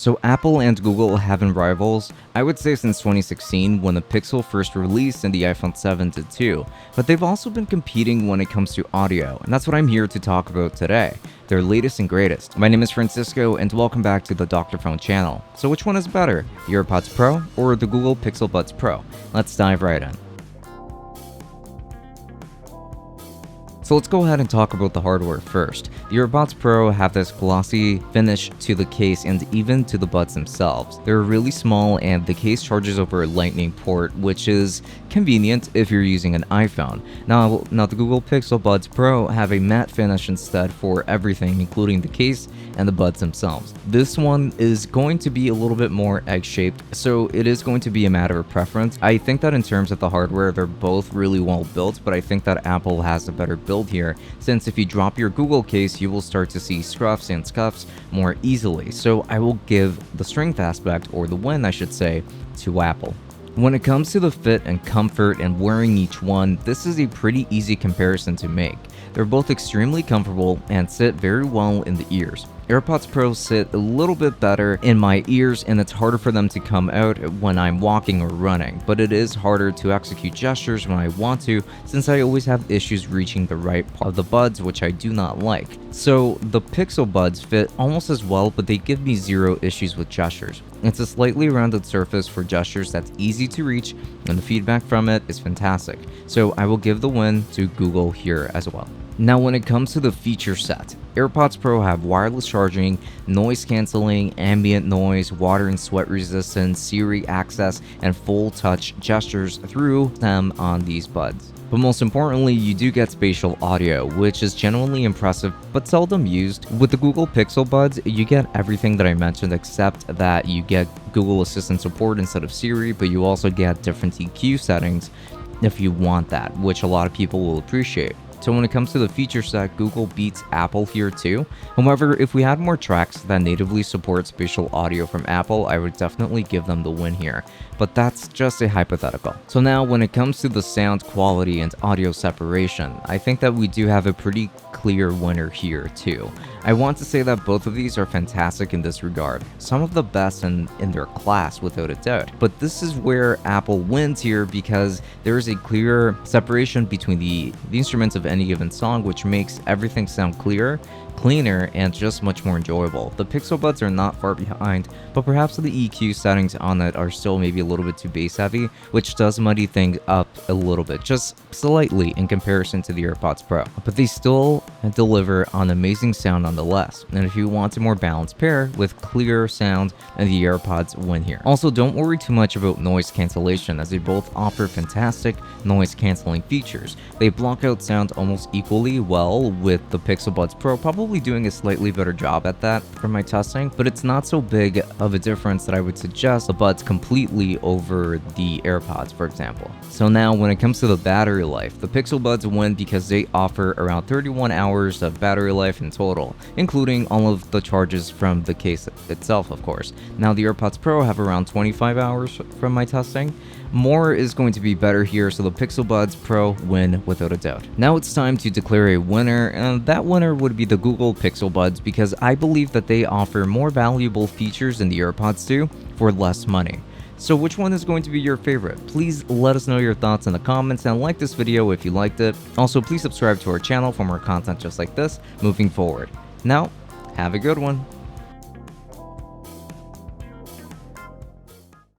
So Apple and Google have been rivals, I would say since 2016 when the Pixel first released and the iPhone 7 did too, but they've also been competing when it comes to audio, and that's what I'm here to talk about today, their latest and greatest. My name is Francisco and welcome back to the DrFone channel. So which one is better, the AirPods Pro or the Google Pixel Buds Pro? Let's dive right in. So let's go ahead and talk about the hardware first. The AirPods Pro have this glossy finish to the case and even to the buds themselves. They're really small and the case charges over a lightning port, which is convenient if you're using an iPhone. Now the Google Pixel Buds Pro have a matte finish instead for everything, including the case and the buds themselves. This one is going to be a little bit more egg-shaped, so it is going to be a matter of preference. I think that in terms of the hardware, they're both really well built, but I think that Apple has a better build here, since if you drop your Google case, you will start to see scruffs and scuffs more easily. So I will give the strength aspect, or the win I should say, to Apple. When it comes to the fit and comfort and wearing each one, this is a pretty easy comparison to make. They're both extremely comfortable and sit very well in the ears. AirPods Pro sit a little bit better in my ears and it's harder for them to come out when I'm walking or running, but it is harder to execute gestures when I want to, since I always have issues reaching the right part of the buds, which I do not like. So the Pixel Buds fit almost as well, but they give me zero issues with gestures. It's a slightly rounded surface for gestures that's easy to reach, and the feedback from it is fantastic. So I will give the win to Google here as well. Now when it comes to the feature set, AirPods Pro have wireless charging, noise cancelling, ambient noise, water and sweat resistance, Siri access, and full touch gestures through them on these buds. But most importantly, you do get spatial audio, which is genuinely impressive but seldom used. With the Google Pixel Buds, you get everything that I mentioned except that you get Google Assistant support instead of Siri, but you also get different EQ settings if you want that, which a lot of people will appreciate. So when it comes to the feature set, Google beats Apple here too. However, if we had more tracks that natively support spatial audio from Apple, I would definitely give them the win here. But that's just a hypothetical. So now when it comes to the sound quality and audio separation, I think that we do have a pretty clear winner here too. I want to say that both of these are fantastic in this regard, some of the best in their class without a doubt. But this is where Apple wins here because there is a clear separation between the instruments of any given song, which makes everything sound clearer, cleaner, and just much more enjoyable. The Pixel Buds are not far behind, but perhaps the EQ settings on it are still maybe a little bit too bass heavy, which does muddy things up a little bit, just slightly in comparison to the AirPods Pro. But they still deliver on amazing sound nonetheless, and if you want a more balanced pair with clearer sound, and the AirPods win here. Also, don't worry too much about noise cancellation, as they both offer fantastic noise cancelling features. They block out sound almost equally well, with the Pixel Buds Pro probably doing a slightly better job at that from my testing, but it's not so big of a difference that I would suggest the buds completely over the AirPods, for example. So now when it comes to the battery life, the Pixel Buds win because they offer around 31 hours of battery life in total, including all of the charges from the case itself, of course. Now the AirPods Pro have around 25 hours from my testing. More is going to be better here, so the Pixel Buds Pro win without a doubt. Now it's time to declare a winner, and that winner would be the Google Pixel Buds because I believe that they offer more valuable features than the AirPods do for less money. So which one is going to be your favorite? Please let us know your thoughts in the comments and like this video if you liked it. Also, please subscribe to our channel for more content just like this moving forward. Now, have a good one.